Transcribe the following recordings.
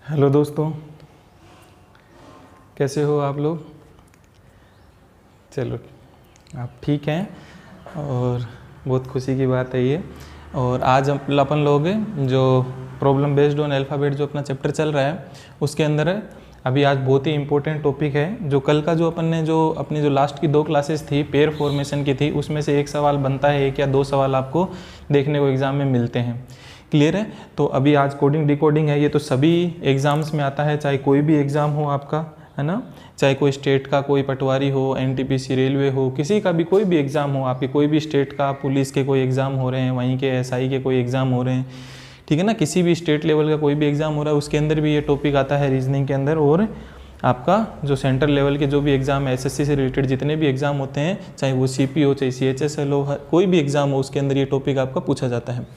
Hello दोस्तों, कैसे हो आप लोग। चलो आप ठीक हैं और बहुत खुशी की बात है ये। और आज अपन लोग जो प्रॉब्लम बेस्ड ऑन अल्फ़ाबेट जो अपना चैप्टर चल रहा है उसके अंदर अभी आज बहुत ही इम्पोर्टेंट टॉपिक है। जो कल का जो अपन ने जो अपनी जो लास्ट की 2 क्लासेस थी पेयर फॉर्मेशन की थी, उसमें से एक सवाल बनता है, 1 या 2 सवाल आपको देखने को एग्ज़ाम में मिलते हैं। क्लियर है। तो अभी आज कोडिंग डिकोडिंग है, ये तो सभी एग्ज़ाम्स में आता है, चाहे कोई भी एग्ज़ाम हो आपका, है ना, चाहे कोई स्टेट का, कोई पटवारी हो, एनटीपीसी रेलवे हो, किसी का भी कोई भी एग्ज़ाम हो, आपके कोई भी स्टेट का पुलिस के कोई एग्ज़ाम हो रहे हैं, वहीं के एसआई के कोई एग्ज़ाम हो रहे हैं, ठीक है ना, किसी भी स्टेट लेवल का कोई भी एग्ज़ाम हो रहा है उसके अंदर भी ये टॉपिक आता है रीजनिंग के अंदर। और आपका जो सेंट्रल लेवल के जो भी एग्ज़ाम है, एसएससी से रिलेटेड जितने भी एग्ज़ाम होते हैं, चाहे वो सीपी हो, चाहे सीएचएसएल हो, कोई भी एग्ज़ाम हो, उसके अंदर ये टॉपिक आपका पूछा जाता है।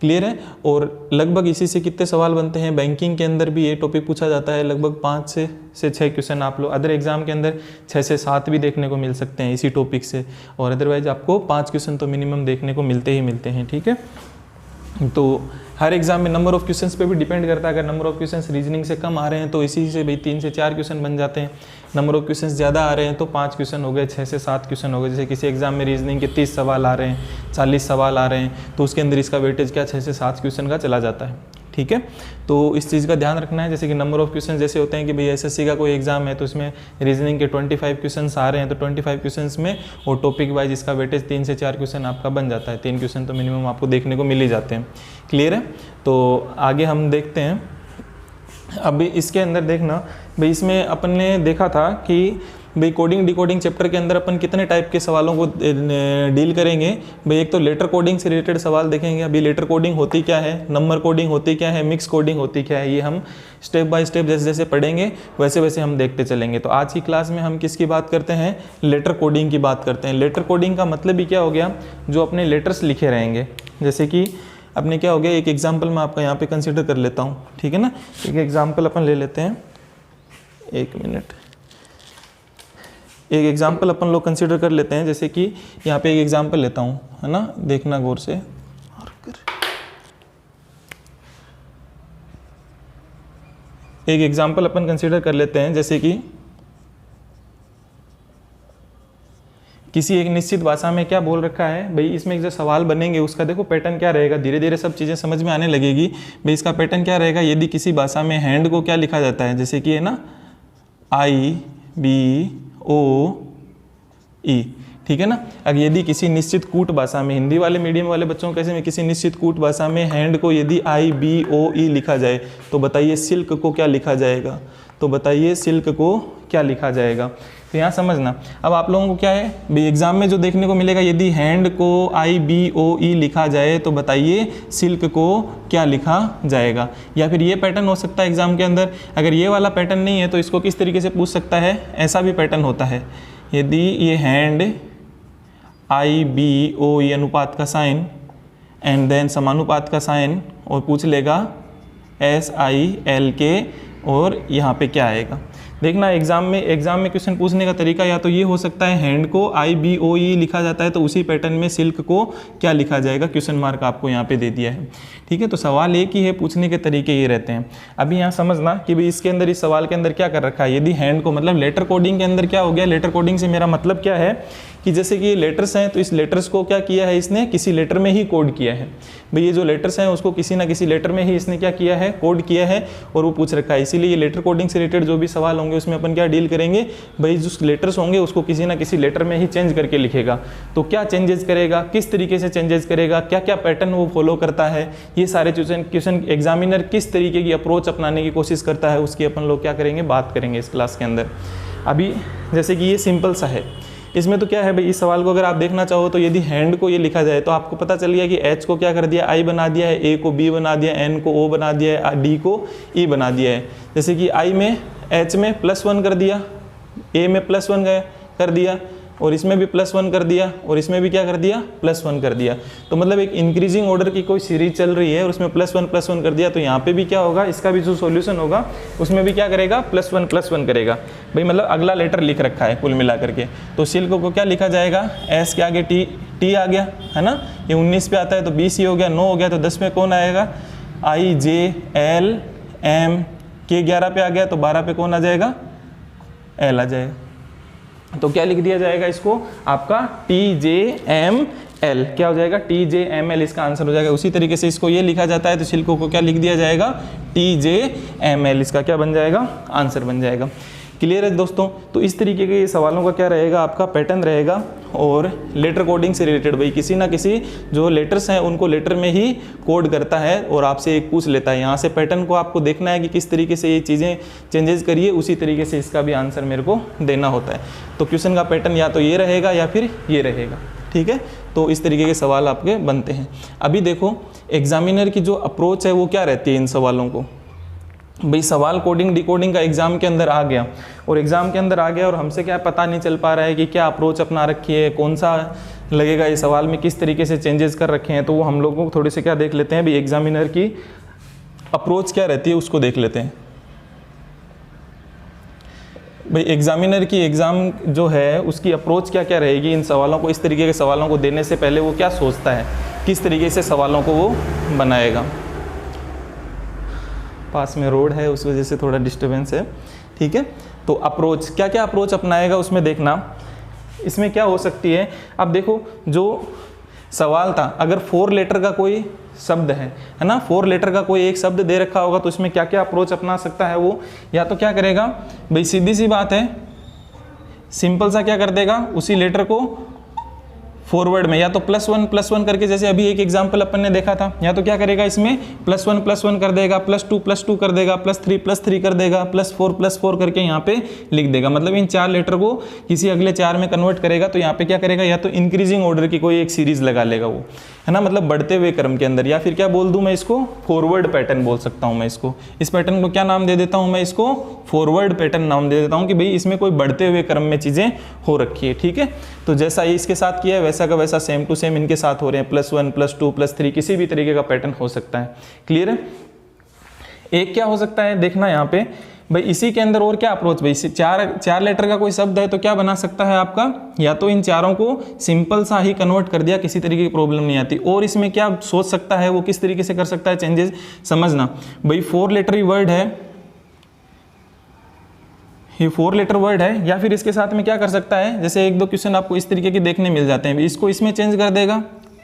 क्लियर है। और लगभग इसी से कितने सवाल बनते हैं, बैंकिंग के अंदर भी ये टॉपिक पूछा जाता है, लगभग 5 से 6 क्वेश्चन आप लोग अदर एग्जाम के अंदर 6 से 7 भी देखने को मिल सकते हैं इसी टॉपिक से, और अदरवाइज आपको 5 क्वेश्चन तो मिनिमम देखने को मिलते ही मिलते हैं। ठीक है, तो हर एग्जाम में नंबर ऑफ क्वेश्चंस पे भी डिपेंड करता है। अगर नंबर ऑफ क्वेश्चंस रीजनिंग से कम आ रहे हैं तो इसी से भाई 3 से 4 क्वेश्चन बन जाते हैं। नंबर ऑफ क्वेश्चंस ज़्यादा आ रहे हैं तो 5 क्वेश्चन हो गए, 6 से 7 क्वेश्चन हो गए। जैसे किसी एग्जाम में रीजनिंग के 30 सवाल आ रहे हैं, 40 सवाल आ रहे हैं, तो उसके अंदर इसका वेटेज क्या 6 से 7 क्वेश्चन का चला जाता है। ठीक है, तो इस चीज़ का ध्यान रखना है। जैसे कि नंबर ऑफ क्वेश्चन जैसे होते हैं कि भाई एसएससी का कोई एग्जाम है तो इसमें रीजनिंग के 25 क्वेश्चंस आ रहे हैं, तो 25 क्वेश्चंस में और टॉपिक वाइज इसका वेटेज 3 से 4 क्वेश्चन आपका बन जाता है। 3 क्वेश्चन तो मिनिमम आपको देखने को मिल ही जाते हैं। क्लियर है। तो आगे हम देखते हैं। अभी इसके अंदर देखना भाई, इसमें अपन ने देखा था कि भाई कोडिंग डिकोडिंग चैप्टर के अंदर अपन कितने टाइप के सवालों को डील करेंगे। भाई एक तो लेटर कोडिंग से रिलेटेड सवाल देखेंगे। अभी लेटर कोडिंग होती क्या है, नंबर कोडिंग होती क्या है, मिक्स कोडिंग होती क्या है, ये हम स्टेप बाय स्टेप जैसे जैसे पढ़ेंगे वैसे वैसे हम देखते चलेंगे। तो आज की क्लास में हम किसकी बात करते हैं, लेटर कोडिंग की बात करते हैं। लेटर कोडिंग का मतलब ही क्या हो गया, जो अपने लेटर्स लिखे रहेंगे। जैसे कि अपने क्या हो गया, एक एग्जाम्पल मैं आपका यहाँ पे कंसिडर कर लेता हूँ। ठीक है ना, एक एग्जाम्पल अपन ले लेते हैं, 1 मिनट। एक एग्जाम्पल अपन लोग कंसिडर कर लेते हैं। जैसे कि यहाँ पे एक एग्जाम्पल लेता हूँ, है ना, देखना गौर से। एक एग्जाम्पल अपन कंसिडर कर लेते हैं, जैसे कि किसी एक निश्चित भाषा में क्या बोल रखा है। भाई इसमें जो सवाल बनेंगे उसका देखो पैटर्न क्या रहेगा, धीरे धीरे सब चीज़ें समझ में आने लगेगी। भाई इसका पैटर्न क्या रहेगा, यदि किसी भाषा में हैंड को क्या लिखा जाता है, जैसे कि है ना IBOE, ठीक है ना। अगर यदि किसी निश्चित कूट भाषा में, हिंदी वाले मीडियम वाले बच्चों कैसे में, किसी निश्चित कूट भाषा में हैंड को यदि IBOE लिखा जाए तो बताइए सिल्क को क्या लिखा जाएगा, तो बताइए सिल्क को क्या लिखा जाएगा। तो यहाँ समझना। अब आप लोगों को क्या है भाई, एग्जाम में जो देखने को मिलेगा, यदि हैंड को IBOE लिखा जाए तो बताइए सिल्क को क्या लिखा जाएगा। या फिर ये पैटर्न हो सकता है एग्जाम के अंदर। अगर ये वाला पैटर्न नहीं है तो इसको किस तरीके से पूछ सकता है, ऐसा भी पैटर्न होता है। यदि ये हैंड IBOE अनुपात का साइन एंड देन समानुपात का साइन और पूछ लेगा SILK और यहाँ पे क्या आएगा। देखना एग्जाम में क्वेश्चन पूछने का तरीका या तो ये हो सकता है, हैंड को IBOE लिखा जाता है तो उसी पैटर्न में सिल्क को क्या लिखा जाएगा, क्वेश्चन मार्क आपको यहाँ पे दे दिया है। ठीक है, तो सवाल एक ही है, पूछने के तरीके ये रहते हैं। अभी यहाँ समझना कि भाई इसके अंदर, इस सवाल के अंदर क्या कर रखा है। यदि हैंड को, मतलब लेटर कोडिंग के अंदर क्या हो गया, लेटर कोडिंग से मेरा मतलब क्या है कि जैसे कि ये लेटर्स हैं तो इस लेटर्स को क्या किया है, इसने किसी लेटर में ही कोड किया है। भाई ये जो लेटर्स हैं उसको किसी ना किसी लेटर में ही इसने क्या किया है, कोड किया है और वो पूछ रखा है। इसीलिए ये लेटर कोडिंग से रिलेटेड जो भी सवाल होंगे उसमें अपन क्या डील करेंगे, भाई जो लेटर्स होंगे उसको किसी ना किसी लेटर में ही चेंज करके लिखेगा। तो क्या चेंजेस करेगा, किस तरीके से चेंजेस करेगा, क्या क्या पैटर्न वो फॉलो करता है, ये सारे क्वेश्चन एग्जामिनर किस तरीके की अप्रोच अपनाने की कोशिश करता है, उसकी अपन लोग क्या करेंगे, बात करेंगे इस क्लास के अंदर। अभी जैसे कि ये सिंपल सा है, इसमें तो क्या है भाई, इस सवाल को अगर आप देखना चाहो तो यदि हैंड को ये लिखा जाए तो आपको पता चल गया कि H को क्या कर दिया, I बना दिया है, A को B बना दिया है, N को O बना दिया है, D को E बना दिया है। जैसे कि I में, H में +1 कर दिया, A में +1 कर दिया और इसमें भी +1 कर दिया और इसमें भी क्या कर दिया, +1 कर दिया। तो मतलब एक इंक्रीजिंग ऑर्डर की कोई सीरीज चल रही है और उसमें +1 कर दिया, तो यहाँ पे भी क्या होगा, इसका भी जो सॉल्यूशन होगा उसमें भी क्या करेगा, +1 करेगा। भाई मतलब अगला लेटर लिख रखा है कुल मिला करके। तो सिल्क को क्या लिखा जाएगा, S के आगे T आ गया, है ना। ये 19 पे आता है तो 20 ही हो गया, 9 हो गया तो 10 में कौन आएगा, IJLM K 11 पे आ गया तो 12 पे कौन आ जाएगा, L आ जाएगा। तो क्या लिख दिया जाएगा इसको, आपका TJML क्या हो जाएगा, TJML इसका आंसर हो जाएगा। उसी तरीके से इसको ये लिखा जाता है तो छिलकों को क्या लिख दिया जाएगा, TJML इसका क्या बन जाएगा, आंसर बन जाएगा। क्लियर है दोस्तों। तो इस तरीके के सवालों का क्या रहेगा, आपका पैटर्न रहेगा। और लेटर कोडिंग से रिलेटेड भाई किसी ना किसी जो लेटर्स हैं उनको लेटर में ही कोड करता है और आपसे एक पूछ लेता है। यहाँ से पैटर्न को आपको देखना है कि किस तरीके से ये चीज़ें चेंजेस करिए, उसी तरीके से इसका भी आंसर मेरे को देना होता है। तो क्वेश्चन का पैटर्न या तो ये रहेगा या फिर ये रहेगा, ठीक है। तो इस तरीके के सवाल आपके बनते हैं। अभी देखो एग्जामिनर की जो अप्रोच है वो क्या रहती है इन सवालों को, भाई सवाल कोडिंग डिकोडिंग का एग्जाम के अंदर आ गया और एग्जाम के अंदर आ गया और हमसे क्या पता नहीं चल पा रहा है कि क्या अप्रोच अपना रखी है, कौन सा लगेगा, ये सवाल में किस तरीके से चेंजेस कर रखे हैं। तो वो हम लोगों को थोड़े से क्या देख लेते हैं, भाई एग्जामिनर की अप्रोच क्या रहती है उसको देख लेते हैं। भाई एग्जामिनर की एग्ज़ाम जो है उसकी अप्रोच क्या क्या रहेगी इन सवालों को, इस तरीके के सवालों को देने से पहले वो क्या सोचता है, किस तरीके से सवालों को वो बनाएगा। पास में रोड है उस वजह से थोड़ा डिस्टर्बेंस है, ठीक है। तो अप्रोच क्या क्या अप्रोच अपनाएगा उसमें देखना, इसमें क्या हो सकती है। अब देखो जो सवाल था, अगर 4 लेटर का कोई शब्द है ना, 4 लेटर का कोई एक शब्द दे रखा होगा तो इसमें क्या क्या अप्रोच अपना सकता है वो, या तो क्या करेगा भाई, सीधी सी बात है, सिंपल सा क्या कर देगा, उसी लेटर को फॉरवर्ड में या तो +1 करके, जैसे अभी एक एग्जांपल अपन ने देखा था, या तो क्या करेगा इसमें +1 कर देगा, +2 कर देगा, +3 कर देगा, +4 करके यहाँ पे लिख देगा। मतलब इन 4 लेटर को किसी अगले 4 में कन्वर्ट करेगा। तो यहाँ पे क्या करेगा, या तो इंक्रीजिंग ऑर्डर की कोई एक सीरीज लगा लेगा वो, है ना, मतलब बढ़ते हुए क्रम के अंदर, या फिर क्या बोल दूँ मैं इसको, फॉरवर्ड पैटर्न बोल सकता हूँ मैं इसको। इस पैटर्न को क्या नाम दे देता हूँ मैं, इसको फॉरवर्ड पैटर्न नाम दे देता हूँ कि भाई इसमें कोई बढ़ते हुए क्रम में चीज़ें हो रखी है, ठीक है। तो जैसा ये इसके साथ किया है वैसा का वैसा सेम टू सेम इनके साथ हो रहे हैं, +1 +2 +3 किसी भी तरीके का पैटर्न हो सकता है। क्लियर है। एक क्या हो सकता है देखना यहाँ पे भाई, इसी के अंदर और क्या अप्रोच, भाई चार लेटर का कोई शब्द है तो क्या बना सकता है आपका, या तो इन चारों को सिंपल सा ही कन्वर्ट कर दिया, किसी तरीके की प्रॉब्लम नहीं आती। और इसमें क्या सोच सकता है वो, किस तरीके से कर सकता है चेंजेस, समझना भाई 4 लेटरी वर्ड है, ये 4 लेटर वर्ड है, या फिर इसके साथ में क्या कर सकता है, जैसे 1-2 क्वेश्चन आपको इस तरीके के देखने मिल जाते हैं, इसको इसमें चेंज कर देगा,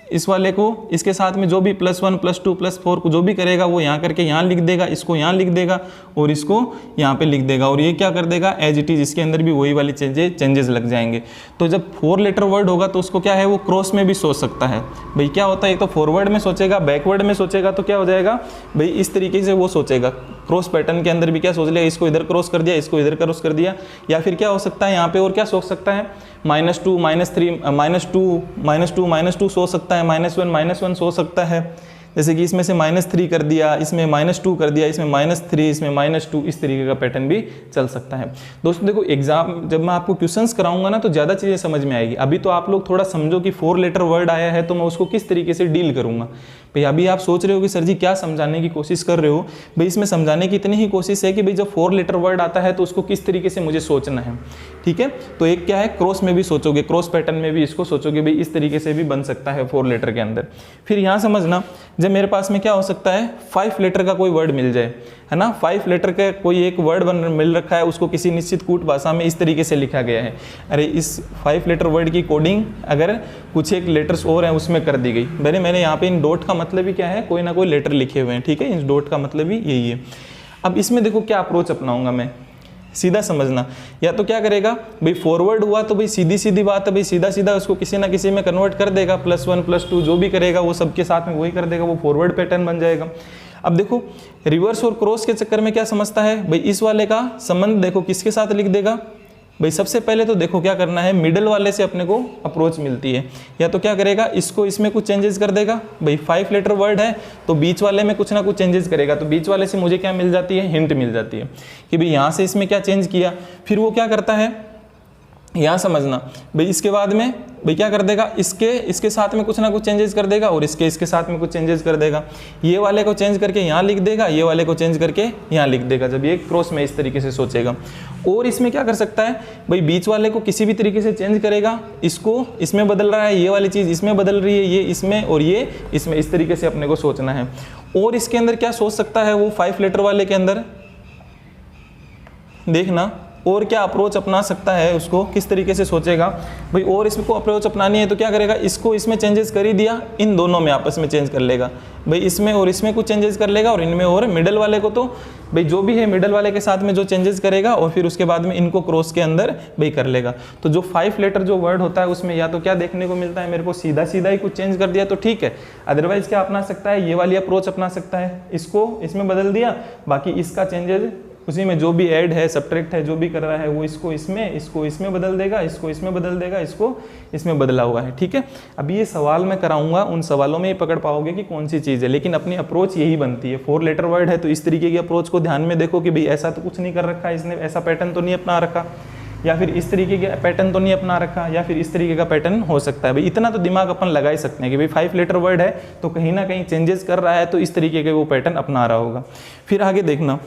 इस वाले को इसके साथ में जो भी +1 +2 +4 को जो भी करेगा वो यहाँ करके यहाँ लिख देगा, इसको यहाँ लिख देगा और इसको यहाँ पे लिख देगा, और ये क्या कर देगा एज इट इज़, इसके अंदर भी वही वाली चेंजेस लग जाएंगे। तो जब 4 लेटर वर्ड होगा तो उसको क्या है, वो क्रॉस में भी सोच सकता है। भाई क्या होता है, एक तो फॉरवर्ड में सोचेगा, बैकवर्ड में सोचेगा, तो क्या हो जाएगा भाई इस तरीके से वो सोचेगा। क्रॉस पैटर्न के अंदर भी क्या सोच लिया, इसको इधर क्रॉस कर दिया, इसको इधर क्रॉस कर दिया। या फिर क्या हो सकता है यहाँ पे और क्या सोच सकता है, -2 -3 -2 सोच सकता है, -1 सोच सकता है। जैसे कि इसमें से -3 कर दिया, इसमें -2 कर दिया, इसमें -3, इसमें -2, इस तरीके का पैटर्न भी चल सकता है। दोस्तों देखो एग्जाम जब मैं आपको क्वेश्चंस कराऊंगा ना तो ज़्यादा चीज़ें समझ में आएगी। अभी तो आप लोग थोड़ा समझो कि 4 लेटर वर्ड आया है तो मैं उसको किस तरीके से डील करूंगा। भाई अभी आप सोच रहे हो कि सर जी क्या समझाने की कोशिश कर रहे हो, भाई इसमें समझाने की इतनी ही कोशिश है कि भाई जब 4 लेटर वर्ड आता है तो उसको किस तरीके से मुझे सोचना है, ठीक है। तो एक क्या है, क्रॉस में भी सोचोगे, क्रॉस पैटर्न में भी इसको सोचोगे, भाई इस तरीके से भी बन सकता है 4 लेटर के अंदर। फिर यहाँ समझना, जब मेरे पास में क्या हो सकता है 5 लेटर का कोई वर्ड मिल जाए, है ना, 5 लेटर का कोई एक वर्ड मिल रखा है, उसको किसी निश्चित कूट भाषा में इस तरीके से लिखा गया है। अरे इस 5 लेटर वर्ड की कोडिंग अगर कुछ एक लेटर्स और हैं उसमें कर दी गई, मैंने यहाँ पे इन डॉट का मतलब ही क्या है, कोई ना कोई लेटर लिखे हुए हैं, ठीक है, इस डॉट का मतलब ही यही है। अब इसमें देखो क्या अप्रोच अपनाऊंगा मैं, सीधा समझना, या तो क्या करेगा भाई फॉरवर्ड हुआ तो भाई सीधी सीधी बात है, भाई सीधा सीधा उसको किसी ना किसी में कन्वर्ट कर देगा, +1 +2 जो भी करेगा वो सबके साथ में वही कर देगा, वो फॉरवर्ड पैटर्न बन जाएगा। अब देखो रिवर्स और क्रॉस के चक्कर में क्या समझता है भाई, इस वाले का संबंध देखो किसके साथ लिख देगा भाई, सबसे पहले तो देखो क्या करना है, मिडल वाले से अपने को अप्रोच मिलती है, या तो क्या करेगा इसको इसमें कुछ चेंजेस कर देगा, भाई 5 लेटर वर्ड है तो बीच वाले में कुछ ना कुछ चेंजेस करेगा, तो बीच वाले से मुझे क्या मिल जाती है, हिंट मिल जाती है कि भाई यहाँ से इसमें क्या चेंज किया। फिर वो क्या करता है, यहाँ समझना भाई इसके बाद में भाई क्या कर देगा, इसके साथ में कुछ ना कुछ चेंजेस कर देगा और इसके साथ में कुछ चेंजेस कर देगा, ये वाले को चेंज करके यहाँ लिख देगा, ये वाले को चेंज करके यहाँ लिख देगा, जब ये क्रॉस में इस तरीके से सोचेगा। और इसमें क्या कर सकता है भाई, बीच वाले को किसी भी तरीके से चेंज करेगा, इसको इसमें बदल रहा है, ये वाली चीज़ इसमें बदल रही है, ये इसमें और ये इसमें, इस तरीके से अपने को सोचना है। और इसके अंदर क्या सोच सकता है वो 5 लेटर वाले के अंदर, देखना और क्या अप्रोच अपना सकता है, उसको किस तरीके से सोचेगा भाई। और इसको अप्रोच अपनानी है तो क्या करेगा, इसको इसमें चेंजेस कर ही दिया, इन दोनों में आपस में चेंज कर लेगा भाई, इसमें और इसमें कुछ चेंजेस कर लेगा, और इनमें और मिडल वाले को तो भाई जो भी है मिडल वाले के साथ में जो चेंजेस करेगा, और फिर उसके बाद में इनको क्रॉस के अंदर भाई कर लेगा। तो जो 5 लेटर जो वर्ड होता है उसमें या तो क्या देखने को मिलता है मेरे को, सीधा सीधा ही कुछ चेंज कर दिया तो ठीक है, अदरवाइज क्या अपना सकता है, ये वाली अप्रोच अपना सकता है, इसको इसमें बदल दिया, बाकी इसका चेंजेस उसी में जो भी ऐड है सब्ट्रैक्ट है जो भी कर रहा है वो इसको इसमें बदल देगा, इसको इसमें बदल देगा, इसको इसमें बदला हुआ है, ठीक है। अब ये सवाल मैं कराऊंगा, उन सवालों में ये पकड़ पाओगे कि कौन सी चीज़ है, लेकिन अपनी अप्रोच यही बनती है। 4 लेटर वर्ड है तो इस तरीके की अप्रोच को ध्यान में देखो कि भाई ऐसा तो कुछ नहीं कर रखा इसने, ऐसा पैटर्न तो नहीं अपना रखा, या फिर इस तरीके का पैटर्न तो नहीं अपना रखा, या फिर इस तरीके का पैटर्न हो सकता है भाई। इतना तो दिमाग अपन लगा ही सकते हैं कि भाई 5 लेटर वर्ड है तो कहीं ना कहीं चेंजेस कर रहा है, तो इस तरीके के वो पैटर्न अपना रहा होगा। फिर आगे देखना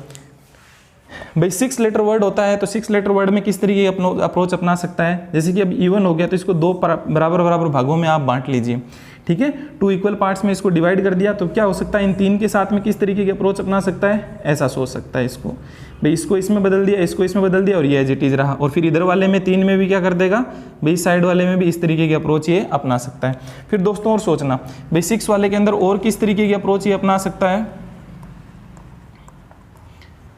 भाई 6 लेटर वर्ड होता है तो 6 लेटर वर्ड में किस तरीके की अप्रोच अपना सकता है। जैसे कि अब इवन हो गया तो इसको 2 बराबर बराबर भागों में आप बांट लीजिए, ठीक है। 2 इक्वल पार्ट्स में इसको डिवाइड कर दिया तो क्या हो सकता है, इन 3 के साथ में किस तरीके की अप्रोच अपना सकता है, ऐसा सोच सकता है इसको भाई, इसको इसमें बदल दिया, इसको इसमें बदल दिया, और ये एज इट इज रहा। और फिर इधर वाले में 3 में भी क्या कर देगा भाई, साइड वाले में भी इस तरीके की अप्रोच ये अपना सकता है। फिर दोस्तों और सोचना भाई 6 वाले के अंदर और किस तरीके की अप्रोच ये अपना सकता है।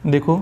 देखो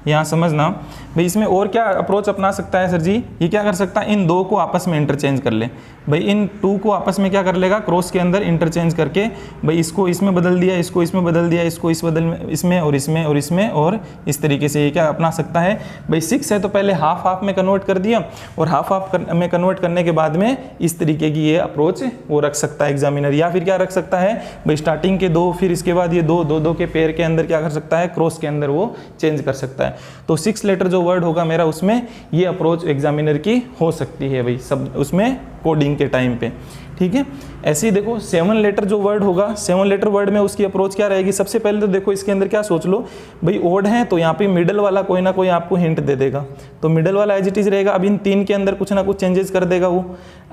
यहाँ समझना भाई, इसमें और क्या अप्रोच अपना सकता है सर जी, ये क्या कर सकता है, इन 2 को आपस में इंटरचेंज कर ले भाई, इन 2 को आपस में क्या कर लेगा, क्रॉस के अंदर इंटरचेंज करके भाई इसको इसमें बदल दिया, इसको इसमें बदल दिया, इसको इस बदल में इसमें और इसमें और इसमें, और इस तरीके से ये क्या अपना सकता है भाई। 6 है तो पहले हाफ हाफ में कन्वर्ट कर दिया, और हाफ हाफ में कन्वर्ट करने के बाद में इस तरीके की ये अप्रोच वो रख सकता है एग्जामिनर। या फिर क्या रख सकता है भाई, स्टार्टिंग के 2 फिर इसके बाद ये 2 के पेयर के अंदर क्या कर सकता है, क्रॉस के अंदर वो चेंज कर सकता है। तो 6 लेटर जो वर्ड होगा मेरा उसमें ये अप्रोच एग्जामिनर की हो सकती है भाई, सब उसमें कोडिंग के टाइम पे, ठीक है। ऐसे ही देखो 7 लेटर जो वर्ड होगा, 7 लेटर वर्ड में उसकी अप्रोच क्या रहेगी। सबसे पहले तो देखो इसके अंदर क्या सोच लो भाई, ओड है तो यहाँ पे मिडल वाला कोई ना कोई आपको हिंट दे देगा, तो मिडल वाला एज इट इज रहेगा। अब इन 3 के अंदर कुछ ना कुछ चेंजेस कर देगा वो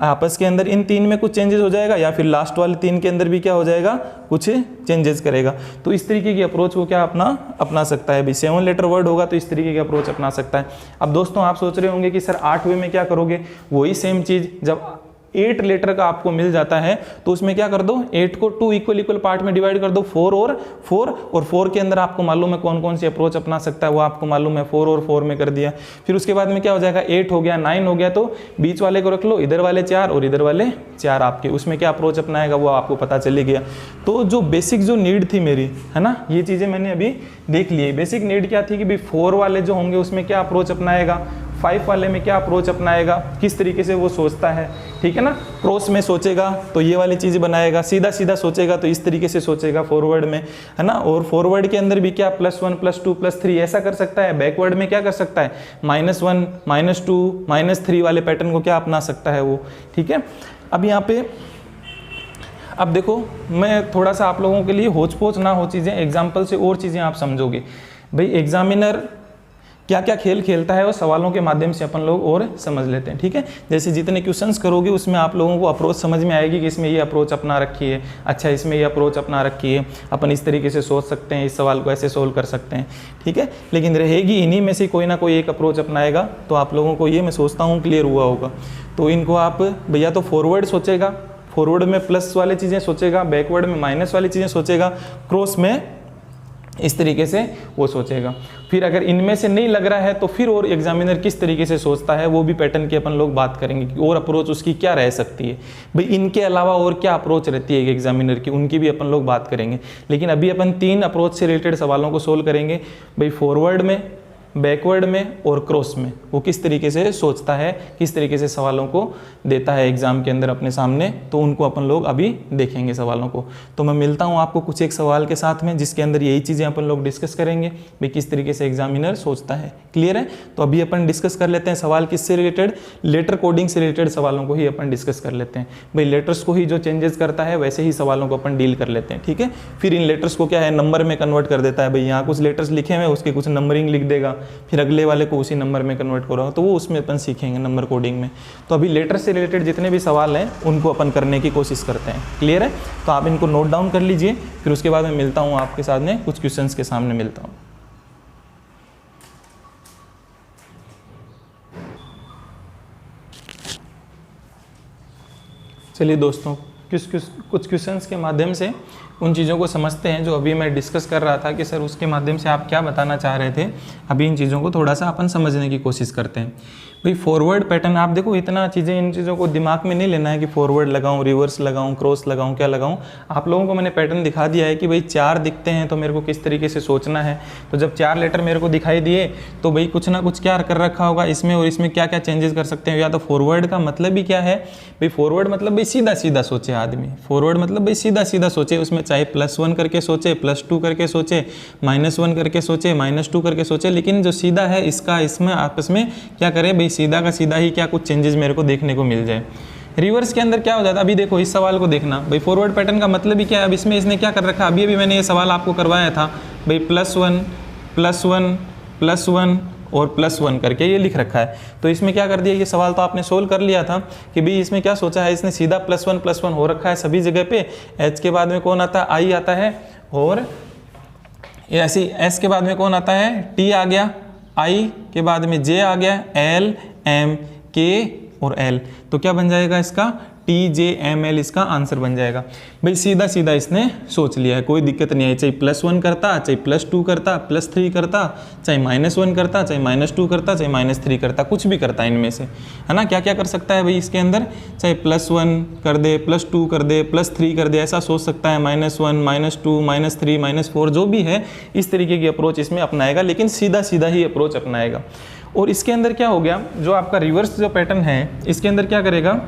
आपस के अंदर, इन 3 में कुछ चेंजेस हो जाएगा, या फिर लास्ट वाले 3 के अंदर भी क्या हो जाएगा, कुछ चेंजेस करेगा। तो इस तरीके की अप्रोच वो क्या अपना सकता है भाई। 7 लेटर वर्ड होगा तो इस तरीके की अप्रोच अपना सकता है। अब दोस्तों आप सोच रहे होंगे कि सर 8वें में क्या करोगे, वही सेम चीज़, जब 8 लेटर का आपको मिल जाता है तो उसमें क्या कर दो, 8 को 2 इक्वल पार्ट में डिवाइड कर दो, 4 और 4 के अंदर आपको मालूम है कौन कौन सी अप्रोच अपना सकता है, वो आपको मालूम है, 4 और 4 में कर दिया। फिर उसके बाद में क्या हो जाएगा, 8 हो गया, 9 हो गया, तो बीच वाले को रख लो, इधर वाले 4 और इधर वाले 4 आपके, उसमें क्या अप्रोच अपनाएगा वो आपको पता चले गया। तो जो बेसिक जो नीड थी मेरी है ना, ये चीज़ें मैंने अभी देख ली। बेसिक नीड क्या थी कि भाई 4 वाले जो होंगे उसमें क्या अप्रोच अपनाएगा, 5 वाले में क्या अप्रोच अपनाएगा, किस तरीके से वो सोचता है, ठीक है ना। क्रॉस में सोचेगा तो ये वाली चीज़ बनाएगा, सीधा सीधा सोचेगा तो इस तरीके से सोचेगा फॉरवर्ड में, है ना। और फॉरवर्ड के अंदर भी क्या +1 +2 +3 ऐसा कर सकता है। बैकवर्ड में क्या कर सकता है, -1 -2 -3 वाले पैटर्न को क्या अपना सकता है वो, ठीक है। अब यहाँ पे अब देखो मैं थोड़ा सा आप लोगों के लिए होच पोच ना हो चीज़ें, एग्जाम्पल से और चीज़ें आप समझोगे भाई। एग्जामिनर क्या क्या खेल खेलता है और सवालों के माध्यम से अपन लोग और समझ लेते हैं, ठीक है। जैसे जितने क्वेश्चंस करोगे उसमें आप लोगों को अप्रोच समझ में आएगी कि इसमें ये अप्रोच अपना रखी है, अच्छा इसमें ये अप्रोच अपना रखी है, अपन इस तरीके से सोच सकते हैं, इस सवाल को ऐसे सोल्व कर सकते हैं, ठीक है। लेकिन रहेगी इन्हीं में से कोई ना कोई एक अप्रोच अपनाएगा, तो आप लोगों को ये मैं सोचता हूँ क्लियर हुआ होगा। तो इनको आप भैया तो फॉरवर्ड सोचेगा, फॉरवर्ड में प्लस वाली चीज़ें सोचेगा, बैकवर्ड में माइनस वाली चीज़ें सोचेगा, क्रॉस में इस तरीके से वो सोचेगा। फिर अगर इनमें से नहीं लग रहा है तो फिर और एग्जामिनर किस तरीके से सोचता है वो भी पैटर्न की अपन लोग बात करेंगे कि और अप्रोच उसकी क्या रह सकती है भाई। इनके अलावा और क्या अप्रोच रहती है एग्जामिनर की, उनकी भी अपन लोग बात करेंगे। लेकिन अभी अपन 3 अप्रोच से रिलेटेड सवालों को सोल्व करेंगे भाई, फॉरवर्ड में, बैकवर्ड में और क्रॉस में वो किस तरीके से सोचता है, किस तरीके से सवालों को देता है एग्जाम के अंदर अपने सामने, तो उनको अपन लोग अभी देखेंगे सवालों को। तो मैं मिलता हूँ आपको कुछ एक सवाल के साथ में जिसके अंदर यही चीज़ें अपन लोग डिस्कस करेंगे भाई, किस तरीके से एग्जामिनर सोचता है। क्लियर है। तो अभी अपन डिस्कस कर लेते हैं सवाल किससे रिलेटेड, लेटर कोडिंग से रिलेटेड सवालों को ही अपन डिस्कस कर लेते हैं भाई। लेटर्स को ही जो चेंजेस करता है वैसे ही सवालों को अपन डील कर लेते हैं, ठीक है। फिर इन लेटर्स को क्या है नंबर में कन्वर्ट कर देता है भाई, यहाँ कुछ लेटर्स लिखे हुए उसके कुछ नंबरिंग लिख देगा, फिर अगले वाले को उसी नंबर में कन्वर्ट करो, तो वो उसमें अपन सीखेंगे नंबर कोडिंग में। तो अभी लेटर से रिलेटेड जितने भी सवाल हैं उनको अपन करने की कोशिश करते हैं। क्लियर है। तो आप इनको नोट डाउन कर लीजिए, फिर उसके बाद मैं मिलता हूँ आपके साथ में कुछ क्वेश्चंस के सामने मिलता हूँ। चलिए दोस्तों, कुछ क्वेश्चंस के माध्यम से उन चीज़ों को समझते हैं जो अभी मैं डिस्कस कर रहा था कि सर उसके माध्यम से आप क्या बताना चाह रहे थे। अभी इन चीज़ों को थोड़ा सा अपन समझने की कोशिश करते हैं। भाई फॉरवर्ड पैटर्न, आप देखो इतना चीज़ें, इन चीज़ों को दिमाग में नहीं लेना है कि फॉरवर्ड लगाऊं, रिवर्स लगाऊं, क्रॉस लगाऊं, क्या लगाऊं। आप लोगों को मैंने पैटर्न दिखा दिया है कि भाई 4 दिखते हैं तो मेरे को किस तरीके से सोचना है। तो जब 4 लेटर मेरे को दिखाई दिए तो भाई कुछ ना कुछ क्या कर रखा होगा इसमें, और इसमें क्या क्या चेंजेस कर सकते हैं। या तो फॉरवर्ड का मतलब ही क्या है भाई, फॉरवर्ड मतलब भाई सीधा सीधा सोचे आदमी। फॉरवर्ड मतलब भाई सीधा सीधा सोचे, उसमें चाहे +1 करके सोचे, +2 करके सोचे, -1 करके सोचे, -2 करके सोचे, लेकिन जो सीधा है इसका इसमें आपस में क्या करें भाई, सीधा का सीधा ही क्या कुछ चेंजेस मेरे को देखने को मिल जाए। रिवर्स के अंदर क्या हो जाता है, अभी देखो इस सवाल को देखना भाई, फॉरवर्ड पैटर्न का मतलब ही क्या है। अब इसमें इसने क्या कर रखा, अभी मैंने ये सवाल आपको करवाया था भाई, +1 +1 +1 और +1 करके ये लिख रखा है। तो इसमें क्या कर दिया, ये सवाल तो आपने सोल्व कर लिया था कि भाई इसमें क्या सोचा है, इसने सीधा +1 हो रखा है सभी जगह पे। H के बाद में कौन आता है, I आता है, और ऐसे S के बाद में कौन आता है, T आ गया, I के बाद में J आ गया, L M K और L। तो क्या बन जाएगा इसका, TJML इसका आंसर बन जाएगा। भाई सीधा सीधा इसने सोच लिया है, कोई दिक्कत नहीं है। चाहे +1 करता, चाहे +2 करता, +3 करता, चाहे -1 करता, चाहे -2 करता, चाहे -3 करता, कुछ भी करता इनमें से, है ना। क्या क्या कर सकता है भाई इसके अंदर, चाहे +1 कर दे, +2 कर दे, +3 कर दे, ऐसा सोच सकता है। -1 -2 -3 -4 जो भी है, इस तरीके की अप्रोच इसमें अपनाएगा, लेकिन सीधा सीधा ही अप्रोच अपनाएगा। और इसके अंदर क्या हो गया, जो आपका रिवर्स जो पैटर्न है इसके अंदर क्या करेगा,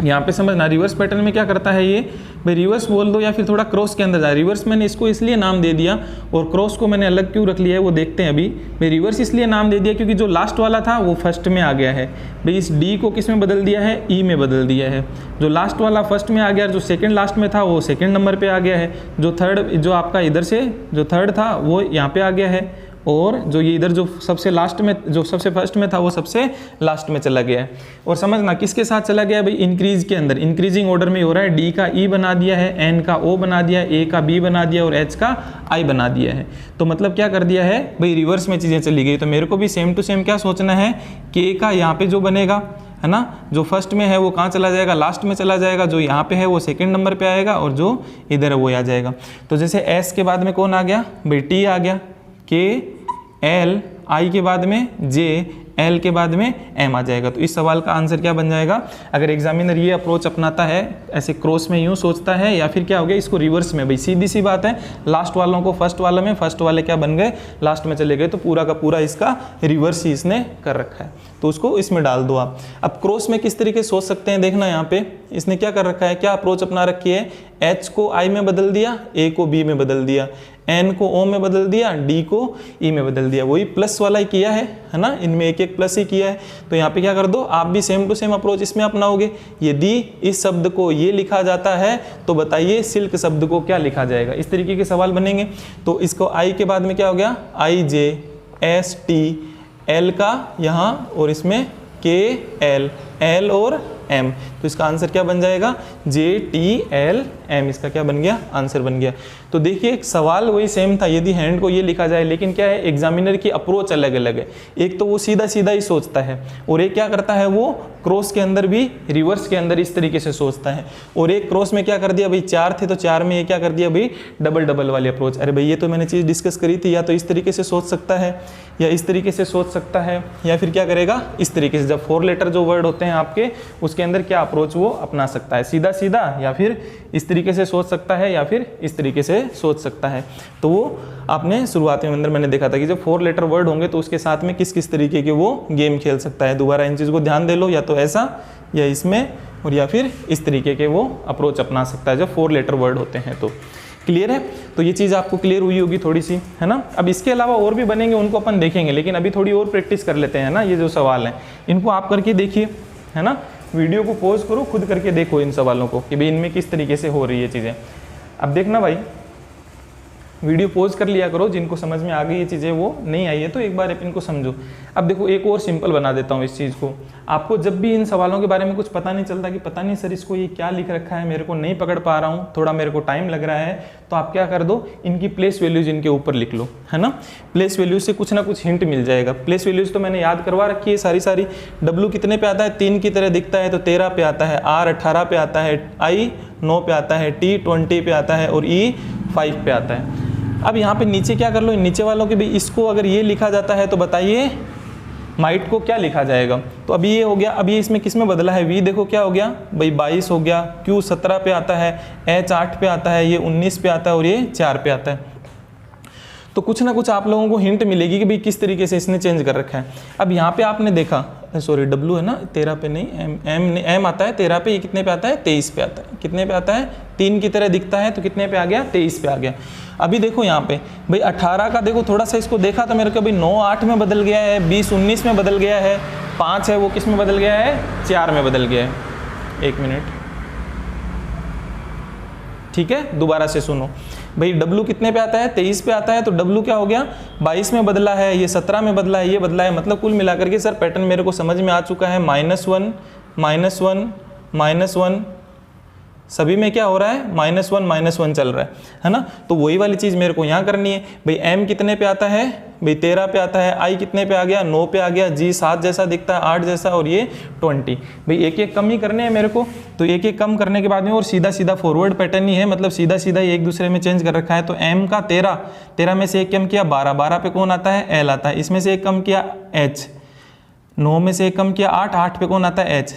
यहाँ पे समझना। रिवर्स पैटर्न में क्या करता है ये भाई, रिवर्स बोल दो या फिर थोड़ा क्रॉस के अंदर जाए। रिवर्स मैंने इसको इसलिए नाम दे दिया और क्रॉस को मैंने अलग क्यों रख लिया है वो देखते हैं अभी। भाई रिवर्स इसलिए नाम दे दिया क्योंकि जो लास्ट वाला था वो फर्स्ट में आ गया है। भाई इस डी को किस में बदल दिया है, ई में बदल दिया है। जो लास्ट वाला फर्स्ट में आ गया, जो सेकेंड लास्ट में था वो सेकेंड नंबर पर आ गया है। जो थर्ड, जो आपका इधर से जो थर्ड था वो यहाँ पे आ गया है, और जो ये इधर जो सबसे लास्ट में, जो सबसे फर्स्ट में था वो सबसे लास्ट में चला गया है। और समझना किसके साथ चला गया भाई, इंक्रीज के अंदर, इंक्रीजिंग ऑर्डर में हो रहा है। डी का ई बना दिया है, एन का ओ बना दिया है, ए का बी बना दिया और एच का आई बना दिया है। तो मतलब क्या कर दिया है भाई, रिवर्स में चीज़ें चली गई। तो मेरे को भी सेम टू सेम क्या सोचना है, के का यहाँ पे जो बनेगा है ना, जो फर्स्ट में है वो कहाँ चला जाएगा, लास्ट में चला जाएगा। जो यहाँ पे है वो सेकंड नंबर पे आएगा, और जो इधर है वो आ जाएगा। तो जैसे एस के बाद में कौन आ गया भाई, टी आ गया, के L, I के बाद में J, L के बाद में M आ जाएगा। तो इस सवाल का आंसर क्या बन जाएगा, अगर एग्जामिनर ये अप्रोच अपनाता है, ऐसे क्रॉस में यूँ सोचता है, या फिर क्या हो गया इसको रिवर्स में। भाई सीधी सी बात है, लास्ट वालों को फर्स्ट वाले में, फर्स्ट वाले क्या बन गए, लास्ट में चले गए। तो पूरा का पूरा इसका रिवर्स ही इसने कर रखा है, तो उसको इसमें डाल दो आप। अब क्रॉस में किस तरीके से सोच सकते हैं, देखना यहाँ पे इसने क्या कर रखा है, क्या अप्रोच अपना रखी है। H को I में बदल दिया, A को B में बदल दिया, N को O में बदल दिया, D को E में बदल दिया। वही प्लस वाला ही किया है ना, इनमें एक एक प्लस ही किया है। तो यहाँ पे क्या कर दो, आप भी सेम टू सेम अप्रोच इसमें अपनाओगे। यदि इस शब्द को ये लिखा जाता है तो बताइए सिल्क शब्द को क्या लिखा जाएगा। इस तरीके के सवाल बनेंगे। तो इसको I के बाद में क्या हो गया, IJ ST, L का यहाँ, और इसमें KL, L और M। तो इसका आंसर क्या बन जाएगा, JTLM। इसका क्या बन गया, आंसर बन गया। तो देखिए सवाल वही सेम था यदि हैंड को ये लिखा जाए, लेकिन क्या है एग्जामिनर की अप्रोच अलग अलग है। एक तो वो सीधा सीधा ही सोचता है, और एक क्या करता है वो क्रॉस के अंदर भी, रिवर्स के अंदर इस तरीके से सोचता है। और एक क्रॉस में क्या कर दिया भाई, 4 थे तो 4 में ये क्या कर दिया भाई, डबल डबल वाली अप्रोच। अरे भाई ये तो मैंने चीज़ डिस्कस करी थी, या तो इस तरीके से सोच सकता है, या इस तरीके से सोच सकता है, या फिर क्या करेगा इस तरीके से। जब 4 लेटर जो वर्ड होते हैं आपके, उसके अंदर क्या अप्रोच वो अपना सकता है, सीधा सीधा, या फिर इस तरीके से सोच सकता है, या फिर इस तरीके से सोच सकता है। तो वो आपने शुरुआत में अंदर मैंने देखा था कि जब 4 लेटर वर्ड होंगे तो उसके साथ में किस किस तरीके के वो गेम खेल सकता है। दोबारा इन चीज़ को ध्यान दे लो, या तो ऐसा, या इसमें, और या फिर इस तरीके के वो अप्रोच अपना सकता है जब 4 लेटर वर्ड होते हैं। तो क्लियर है, तो ये चीज़ आपको क्लियर हुई होगी थोड़ी सी, है ना। अब इसके अलावा और भी बनेंगे, उनको अपन देखेंगे, लेकिन अभी थोड़ी और प्रैक्टिस कर लेते हैं ना। ये जो सवाल हैं इनको आप करके देखिए, है ना। वीडियो को पॉज करो, खुद करके देखो इन सवालों को कि भाई इनमें किस तरीके से हो रही है चीज़ें। अब देखना भाई, वीडियो पॉज कर लिया करो, जिनको समझ में आ गई ये चीज़ें, वो नहीं आई है तो एक बार इनको समझो। अब देखो एक और सिंपल बना देता हूँ इस चीज़ को। आपको जब भी इन सवालों के बारे में कुछ पता नहीं चलता कि पता नहीं सर इसको ये क्या लिख रखा है, मेरे को नहीं पकड़ पा रहा हूँ, थोड़ा मेरे को टाइम लग रहा है, तो आप क्या कर दो, इनकी प्लेस वैल्यूज इनके ऊपर लिख लो, है ना। प्लेस वैल्यूज से कुछ ना कुछ हिंट मिल जाएगा। प्लेस वैल्यूज तो मैंने याद करवा रखी है सारी। W कितने पे आता है, 3 की तरह दिखता है तो 13 पे आता है, R 18 पे आता है, I 9 पे आता है, T 20 पे आता है और E 5 पे आता है। अब यहाँ पे नीचे क्या कर लो, नीचे वालों के भी इसको अगर ये लिखा जाता है तो बताइए माइट को क्या लिखा जाएगा। तो अभी ये हो गया, अभी इसमें किस में बदला है, V देखो क्या हो गया भाई 22 हो गया, Q 17 पे आता है, H 8 पे आता है, ये 19 पे आता है और ये 4 पे आता है। तो कुछ ना कुछ आप लोगों को हिंट मिलेगी कि भाई किस तरीके से इसने चेंज कर रखा है। अब यहाँ पे आपने देखा, सॉरी W है ना, 13 पे नहीं, M आता है 13 पे, ये कितने पे आता है 23 पे आता है, कितने पे आता है 3 की तरह दिखता है तो कितने पे आ गया 23 पे आ गया। अभी देखो यहाँ पे भाई 18 का देखो, थोड़ा सा इसको देखा तो मेरे को भाई 9 8 में बदल गया है, 20 19 में बदल गया है, 5 है वो किस में बदल गया है 4 में बदल गया है। 1 मिनट, ठीक है, दोबारा से सुनो भाई। W कितने पे आता है 23 पे आता है, तो W क्या हो गया 22 में बदला है, ये 17 में बदला है, ये बदला है, मतलब कुल मिलाकर के सर पैटर्न मेरे को समझ में आ चुका है। -1 -1 सभी में क्या हो रहा है -1 चल रहा है ना। तो वही वाली चीज़ मेरे को यहाँ करनी है भाई। M कितने पे आता है भाई 13 पे आता है, I कितने पे आ गया 9 पे आ गया, G 7 जैसा दिखता है 8 जैसा और ये 20। भाई एक एक कम ही करने हैं मेरे को, तो एक एक कम करने के बाद में और सीधा फॉरवर्ड पैटर्न ही है, मतलब सीधा ही एक दूसरे में चेंज कर रखा है। तो M का 13 में से एक कम किया 12 पे कौन आता है L आता है, इसमें से एक कम किया H, 9 में से एक कम किया 8 पे कौन आता है H,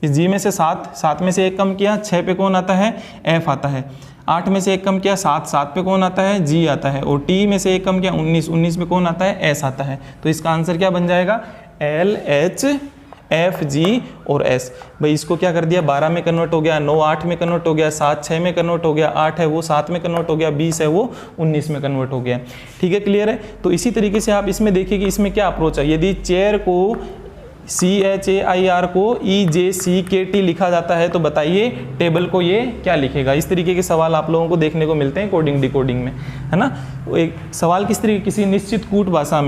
इस G में से 7 में से एक कम किया 6 पे कौन आता है F आता है, 8 में से एक कम किया 7 पे कौन आता है G आता है, और T में से एक कम किया 19 में कौन आता है S आता है। तो इसका आंसर क्या बन जाएगा L H F G और S। भाई इसको क्या कर दिया 12 में कन्वर्ट हो गया, 9 8 में कन्वर्ट हो गया, 7 6 में कन्वर्ट हो गया, 8 है वो 7 में कन्वर्ट हो गया, 20 है वो 19 में कन्वर्ट हो गया। ठीक है, क्लियर है। तो इसी तरीके से आप इसमें देखिए कि इसमें क्या अप्रोच है। यदि चेयर को CHAIR को EJCKT लिखा जाता है तो बताइए टेबल को ये क्या लिखेगा। इस तरीके के सवाल आप लोगों को देखने को मिलते हैं कोडिंग डिकोडिंग में, है ना। तो एक सवाल किस तरीके, किसी निश्चित कूट भाषा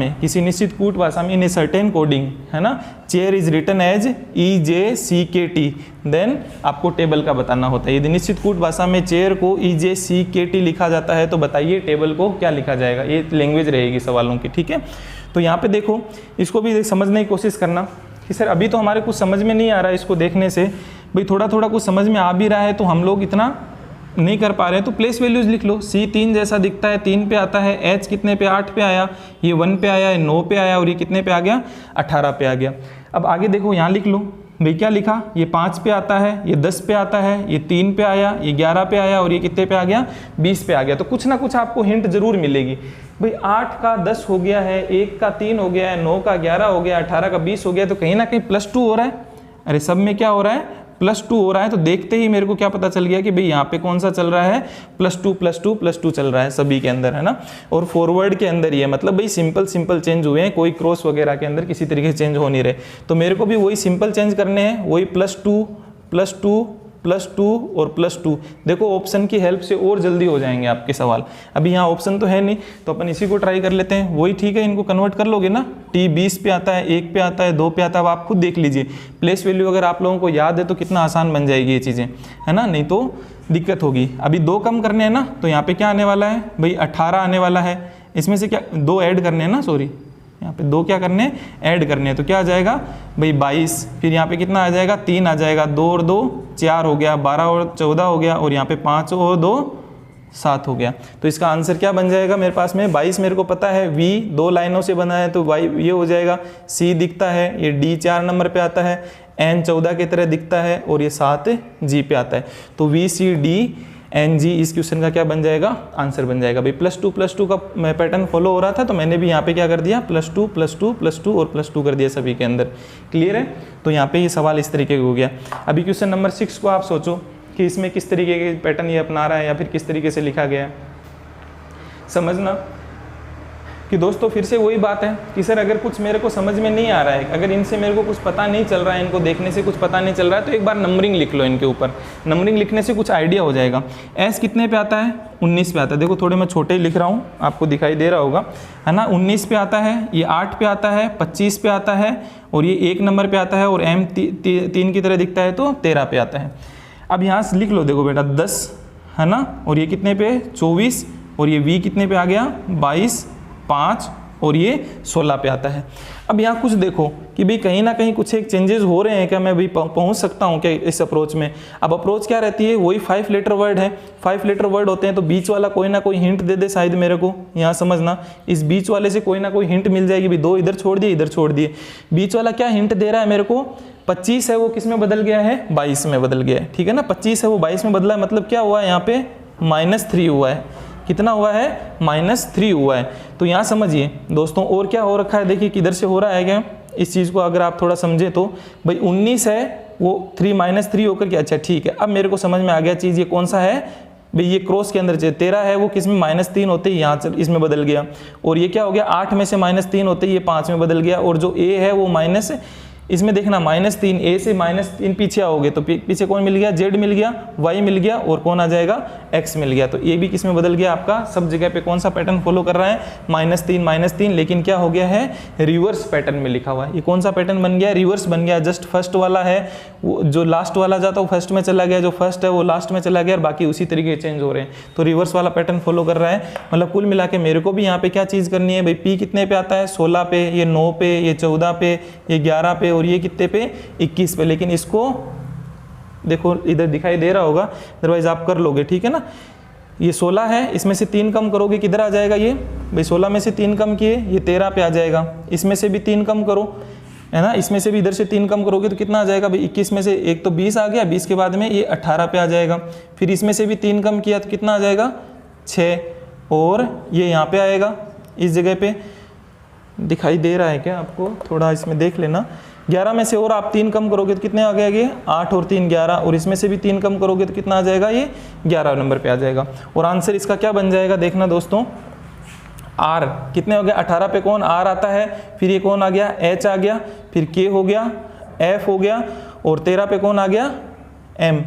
में इन ए सर्टेन कोडिंग, है ना, chair is written as EJCKT, then आपको टेबल का बताना होता है। यदि निश्चित कूट भाषा में चेयर को EJCKT लिखा जाता है तो बताइए टेबल को क्या लिखा जाएगा। ये लैंग्वेज रहेगी सवालों की, ठीक है। तो यहाँ पे देखो, इसको भी समझने की कोशिश करना कि सर अभी तो हमारे कुछ समझ में नहीं आ रहा है, इसको देखने से भाई थोड़ा कुछ समझ में आ भी रहा है तो हम लोग इतना नहीं कर पा रहे हैं। तो प्लेस वैल्यूज लिख लो। C 3 जैसा दिखता है, 3 पे आता है, H कितने पे 8 पे आया, ये 1 पे आया, 9 पे आया और ये कितने पे आ गया 18 पे आ गया। अब आगे देखो यहाँ लिख लो भाई क्या लिखा, ये 5 पे आता है, ये 10 पे आता है, ये 3 पे आया, ये 11 पे आया और ये कितने पे आ गया 20 पे आ गया। तो कुछ ना कुछ आपको हिंट जरूर मिलेगी भाई। 8 का 10 हो गया है, 1 का 3 हो गया है, 9 का 11 हो गया, 18 का 20 हो गया, तो कहीं ना कहीं +2 हो रहा है। अरे सब में क्या हो रहा है +2 हो रहा है। तो देखते ही मेरे को क्या पता चल गया कि भाई यहाँ पे कौन सा चल रहा है +2 चल रहा है सभी के अंदर, है ना। और फॉरवर्ड के अंदर ही है, मतलब भाई सिंपल चेंज हुए हैं, कोई क्रॉस वगैरह के अंदर किसी तरीके से चेंज हो नहीं रहे। तो मेरे को भी वही सिंपल चेंज करने हैं, वही +2 और +2। देखो ऑप्शन की हेल्प से और जल्दी हो जाएंगे आपके सवाल। अभी यहाँ ऑप्शन तो है नहीं तो अपन इसी को ट्राई कर लेते हैं। वही ठीक है, इनको कन्वर्ट कर लोगे ना। T 20 पे आता है, 1 पे आता है, 2 पे आता है, अब आप खुद देख लीजिए। प्लेस वैल्यू अगर आप लोगों को याद है तो कितना आसान बन जाएगी ये चीज़ें, है ना, नहीं तो दिक्कत होगी। अभी 2 कम करने हैं ना, तो यहाँ पे क्या आने वाला है भाई 18 आने वाला है। इसमें से क्या 2 ऐड करने हैं ना, सॉरी यहाँ पे 2 क्या करने हैं ऐड करने हैं, तो क्या आ जाएगा भाई 22। फिर यहाँ पे कितना आ जाएगा 3 आ जाएगा, 2 और 2 4 हो गया, 12 और 14 हो गया, और यहाँ पे 5 और 2 7 हो गया। तो इसका आंसर क्या बन जाएगा मेरे पास में 22 मेरे को पता है। V 2 लाइनों से बना है तो Y ये हो जाएगा। C दिखता है, ये D 4 नंबर पे आता है, N 14 की तरह दिखता है और ये 7 G पे आता है। तो VCD NG इस क्वेश्चन का क्या बन जाएगा आंसर बन जाएगा। भाई +2 का पैटर्न फॉलो हो रहा था तो मैंने भी यहाँ पे क्या कर दिया +2 और +2 कर दिया सभी के अंदर। क्लियर है। तो यहाँ पे ये सवाल इस तरीके का हो गया। अभी क्वेश्चन नंबर 6 को आप सोचो कि इसमें किस तरीके के पैटर्न ये अपना रहा है या फिर किस तरीके से लिखा गया है, समझना। कि दोस्तों फिर से वही बात है कि सर अगर कुछ मेरे को समझ में नहीं आ रहा है, अगर इनसे मेरे को कुछ पता नहीं चल रहा है, इनको देखने से कुछ पता नहीं चल रहा है, तो एक बार नंबरिंग लिख लो इनके ऊपर। नंबरिंग लिखने से कुछ आइडिया हो जाएगा। एस कितने पे आता है? 19 पे आता है। देखो थोड़े मैं छोटे ही लिख रहा हूँ, आपको दिखाई दे रहा होगा, है ना। 19 पे आता है, ये 8 पे आता है, 25 पे आता है, और ये 1 नंबर पे आता है, और एम 3 की तरह दिखता है तो 13 पे आता है। अब यहाँ से लिख लो, देखो बेटा 10, है ना, और ये कितने पे? 24, और ये v कितने पे आ गया? 22, 5, और ये 16 पे आता है। अब यहाँ कुछ देखो कि भाई कहीं ना कहीं कुछ एक चेंजेस हो रहे हैं क्या, मैं भी पहुँच सकता हूँ क्या इस अप्रोच में? अब अप्रोच क्या रहती है? वही 5 लेटर वर्ड है। 5 लेटर वर्ड होते हैं तो बीच वाला कोई ना कोई हिंट दे दे शायद मेरे को। यहाँ समझना, इस बीच वाले से कोई ना कोई हिंट मिल जाएगी। भाई 2 इधर छोड़ दिए, इधर छोड़ दिए, बीच वाला क्या हिंट दे रहा है मेरे को? 25 है वो किस में बदल गया है? 22 में बदल गया है, ठीक है ना। 25 है वो 22 में बदला है, मतलब क्या हुआ है यहाँ पे? -3 हुआ है। कितना हुआ है? -3 हुआ है। तो यहाँ समझिए दोस्तों, और क्या हो रखा है, देखिए किधर से हो रहा है क्या इस चीज़ को अगर आप थोड़ा समझे तो। भाई 19 है वो 3 -3 होकर के, अच्छा ठीक है, अब मेरे को समझ में आ गया चीज़। ये कौन सा है भाई? ये क्रॉस के अंदर 13 है वो किस में? -3 होते ही यहाँ इसमें बदल गया। और ये क्या हो गया? 8 में से -3 होते ही ये 5 में बदल गया। और जो ए है वो माइनस, इसमें देखना -3, ए से -3 पीछे आओगे तो पीछे कौन मिल गया? जेड मिल गया, वाई मिल गया, और कौन आ जाएगा? एक्स मिल गया। तो ये भी किस में बदल गया आपका? सब जगह पे कौन सा पैटर्न फॉलो कर रहा है? -3, लेकिन क्या हो गया है? रिवर्स पैटर्न में लिखा हुआ है। ये कौन सा पैटर्न बन गया? रिवर्स बन गया। जस्ट फर्स्ट वाला है वो, जो लास्ट वाला जाता है वो फर्स्ट में चला गया, जो फर्स्ट है वो लास्ट में चला गया, और बाकी उसी तरीके चेंज हो रहे हैं। तो रिवर्स वाला पैटर्न फॉलो कर रहा है। मतलब कुल मिला के मेरे को भी यहाँ पे क्या चीज़ करनी है भाई? पी कितने पे आता है? 16 पे, ये 9 पे, ये 14 पे, ये 11 पे, और ये कितने पे? 21 पे। लेकिन इसको देखो इधर दिखाई दे रहा होगा, अदरवाइज आप कर लोगे, ठीक है ना। ये 16 है, इसमें से 3 कम करोगे किधर आ जाएगा? ये भाई 16 में से 3 कम किए, ये 13 पे आ जाएगा। इसमें से भी 3 कम करो, है ना, इसमें से भी इधर से 3 कम करोगे तो कितना आ जाएगा भाई? 21 में से एक तो 20 आ गया, 20 के बाद में ये 18 पे आ जाएगा। फिर इसमें से भी 3 कम किया तो कितना आ जाएगा? 6, और ये यहाँ पे आएगा, इस जगह पे दिखाई दे रहा है क्या आपको? थोड़ा इसमें देख लेना। 11 में से और आप 3 कम करोगे तो कितने आ गया? ये 8 और 3 11, और इसमें से भी 3 कम करोगे तो कितना आ जाएगा? ये 11 नंबर पे आ जाएगा। और आंसर इसका क्या बन जाएगा देखना दोस्तों, आर। कितने हो गया? 18 पे कौन? आर आता है। फिर ये कौन आ गया? एच आ गया। फिर के हो गया, एफ हो गया, और 13 पे कौन आ गया? एम।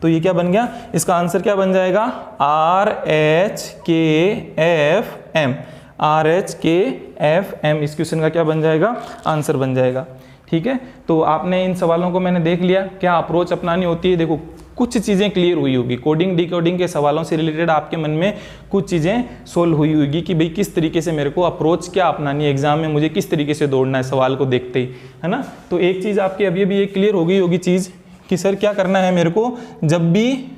तो ये क्या बन गया? इसका आंसर क्या बन जाएगा? आर एच के एफ एम। आर एच के एफ एम इस क्वेश्चन का क्या बन जाएगा? आंसर बन जाएगा। ठीक है, तो आपने इन सवालों को मैंने देख लिया, क्या अप्रोच अपनानी होती है। देखो कुछ चीज़ें क्लियर हुई होगी, कोडिंग डिकोडिंग के सवालों से रिलेटेड आपके मन में कुछ चीज़ें सोल्व हुई होगी कि भाई किस तरीके से मेरे को अप्रोच क्या अपनानी है, एग्जाम में मुझे किस तरीके से दौड़ना है सवाल को देखते ही, है ना। तो एक चीज़ आपकी अभी अभी ये क्लियर हो गई होगी चीज़ कि सर क्या करना है मेरे को, जब भी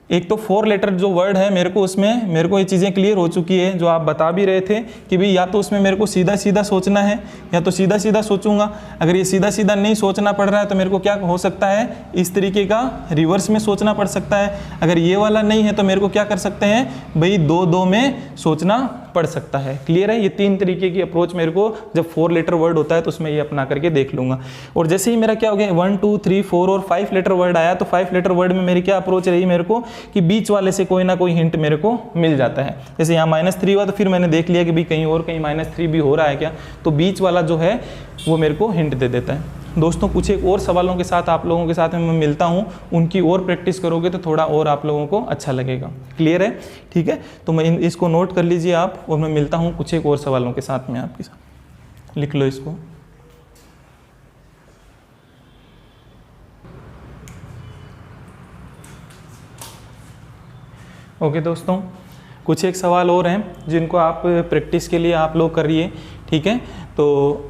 एक तो 4 लेटर जो वर्ड है मेरे को उसमें मेरे को ये चीज़ें क्लियर हो चुकी है जो आप बता भी रहे थे कि भाई या तो उसमें मेरे को सीधा सीधा सोचना है या तो सीधा सीधा सोचूंगा। अगर ये सीधा सीधा नहीं सोचना पड़ रहा है तो मेरे को क्या हो सकता है, इस तरीके का रिवर्स में सोचना पड़ सकता है। अगर ये वाला नहीं है तो मेरे को क्या कर सकते हैं भाई, 2-2 में सोचना पड़ सकता है। क्लियर है, ये 3 तरीके की अप्रोच मेरे को जब 4 लेटर वर्ड होता है तो उसमें ये अपना करके देख लूंगा। और जैसे ही मेरा क्या हो गया 1 2 3 4 और 5 लेटर वर्ड आया तो 5 लेटर वर्ड में मेरी क्या अप्रोच रही मेरे को कि बीच वाले से कोई ना कोई हिंट मेरे को मिल जाता है। जैसे यहाँ -3 हुआ तो फिर मैंने देख लिया कि भाई कहीं और कहीं -3 भी हो रहा है क्या, तो बीच वाला जो है वो मेरे को हिंट दे देता है। दोस्तों कुछ एक और सवालों के साथ आप लोगों के साथ में मैं मिलता हूँ, उनकी और प्रैक्टिस करोगे तो थोड़ा और आप लोगों को अच्छा लगेगा। क्लियर है, ठीक है, तो मैं इसको नोट कर लीजिए आप, और मैं मिलता हूँ कुछ एक और सवालों के साथ में आपके साथ। लिख लो इसको। ओके दोस्तों, कुछ एक सवाल और हैं जिनको आप प्रैक्टिस के लिए आप लोग करिए, ठीक है। तो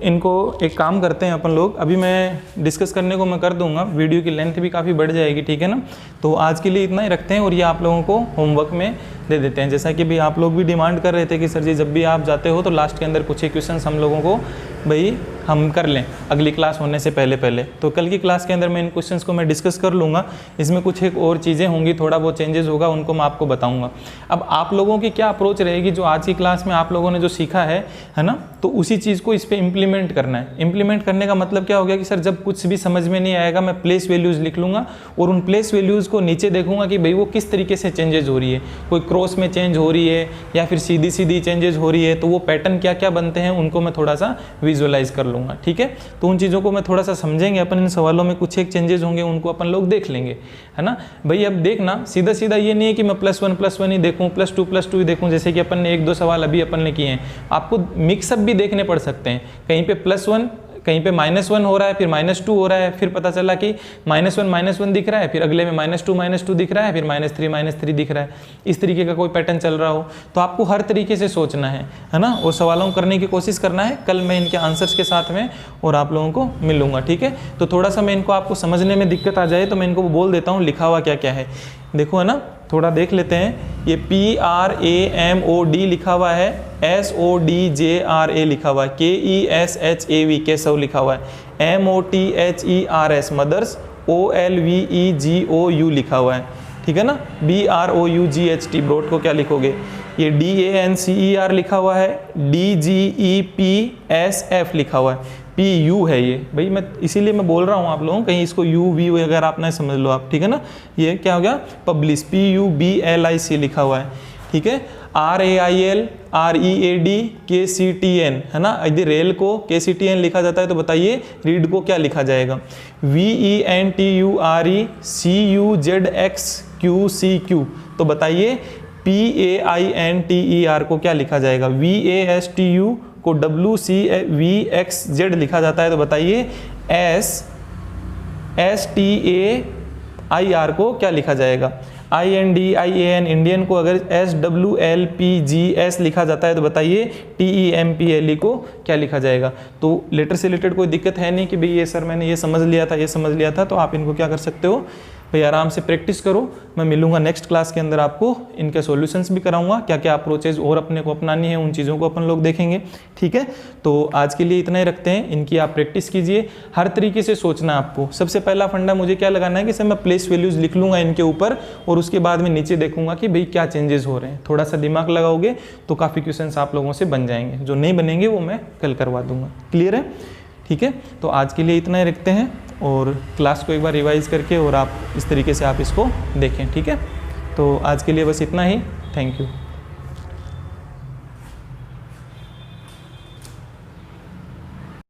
इनको एक काम करते हैं अपन लोग, अभी मैं डिस्कस करने को मैं कर दूंगा, वीडियो की लेंथ भी काफ़ी बढ़ जाएगी, ठीक है ना। तो आज के लिए इतना ही रखते हैं और ये आप लोगों को होमवर्क में दे देते हैं। जैसा कि भाई आप लोग भी डिमांड कर रहे थे कि सर जी जब भी आप जाते हो तो लास्ट के अंदर कुछ एक क्वेश्चन हम लोगों को भाई हम कर लें अगली क्लास होने से पहले। तो कल की क्लास के अंदर मैं इन क्वेश्चंस को मैं डिस्कस कर लूँगा। इसमें कुछ एक और चीज़ें होंगी, थोड़ा बहुत चेंजेस होगा, उनको मैं आपको बताऊँगा। अब आप लोगों की क्या अप्रोच रहेगी, जो आज की क्लास में आप लोगों ने जो सीखा है ना, तो उसी चीज़ को इस पर इम्प्लीमेंट करना है। इम्प्लीमेंट करने का मतलब क्या हो गया कि सर जब कुछ भी समझ में नहीं आएगा मैं प्लेस वैल्यूज़ लिख लूँगा और उन प्लेस वैल्यूज़ को नीचे देखूंगा कि भाई वो किस तरीके से चेंजेस हो रही है, कोई क्रॉस में चेंज हो रही है या फिर सीधी सीधी चेंजेस हो रही है, तो वो पैटर्न क्या क्या बनते हैं उनको मैं थोड़ा सा विजुअलाइज कर लूँगा। ठीक है, तो उन चीज़ों को मैं थोड़ा सा समझेंगे अपन। इन सवालों में कुछ एक चेंजेस होंगे, उनको अपन लोग देख लेंगे, है ना भाई। अब देखना सीधा सीधा ये नहीं है कि मैं +1 ही देखूँ, +2 ही देखूँ, जैसे कि अपन ने 1-2 सवाल अभी अपन ने किए हैं। आपको मिक्सअप भी देखने पड़ सकते हैं, कहीं पे +1 कहीं पे -1 हो रहा है, फिर -2 हो रहा है, फिर पता चला कि -1 दिख रहा है, फिर अगले में -2 दिख रहा है, फिर -3 दिख रहा है। इस तरीके का कोई पैटर्न चल रहा हो तो आपको हर तरीके से सोचना है ना, वो सवालों को करने की कोशिश करना है। कल मैं इनके आंसर्स के साथ में और आप लोगों को मिलूंगा। ठीक है, तो थोड़ा सा मैं इनको आपको समझने में दिक्कत आ जाए तो मैं इनको बोल देता हूँ लिखा हुआ क्या क्या है। देखो है ना, थोड़ा देख लेते हैं। ये PRAMOD लिखा हुआ है, SODJRA लिखा हुआ है, KESHAV केशव लिखा हुआ है, MOTHERS मदर्स, OLVEGOU लिखा हुआ है। ठीक है ना, BROUGHT ब्रोड को क्या लिखोगे, ये DANCER लिखा हुआ है, DGEPSF लिखा हुआ है, PU है ये भाई, मैं इसीलिए मैं बोल रहा हूँ आप लोगों, कहीं इसको UV अगर आप ना समझ लो आप। ठीक है ना, ये क्या हो गया, पब्लिश, PUBLIC लिखा हुआ है। ठीक है, RAIL READ KCTN है ना, यदि रेल को KCTN लिखा जाता है तो बताइए रीड को क्या लिखा जाएगा, VENTURE CUZXQCQ, तो बताइए PAINTER को क्या लिखा जाएगा, VASTU को WCVXZ लिखा जाता है तो बताइए STAIR को क्या लिखा जाएगा, INDIAN इंडियन को अगर SWLPGS लिखा जाता है तो बताइए TEMPLE को क्या लिखा जाएगा। तो लेटर से रिलेटेड कोई दिक्कत है नहीं कि भाई ये सर मैंने ये समझ लिया था, ये समझ लिया था, तो आप इनको क्या कर सकते हो भाई, आराम से प्रैक्टिस करो। मैं मिलूंगा नेक्स्ट क्लास के अंदर, आपको इनके सॉल्यूशंस भी कराऊंगा, क्या क्या अप्रोचेज और अपने को अपनानी है उन चीज़ों को अपन लोग देखेंगे। ठीक है, तो आज के लिए इतना ही रखते हैं, इनकी आप प्रैक्टिस कीजिए, हर तरीके से सोचना आपको। सबसे पहला फंडा मुझे क्या लगाना है कि सर मैं प्लेस वैल्यूज़ लिख लूँगा इनके ऊपर और उसके बाद में नीचे देखूंगा कि भाई क्या चेंजेस हो रहे हैं। थोड़ा सा दिमाग लगाओगे तो काफ़ी क्वेश्चंस आप लोगों से बन जाएंगे, जो नहीं बनेंगे वो मैं कल करवा दूंगा। क्लियर है? ठीक है, तो आज के लिए इतना ही रखते हैं और क्लास को एक बार रिवाइज करके और आप इस तरीके से आप इसको देखें। ठीक है, तो आज के लिए बस इतना ही। Thank you.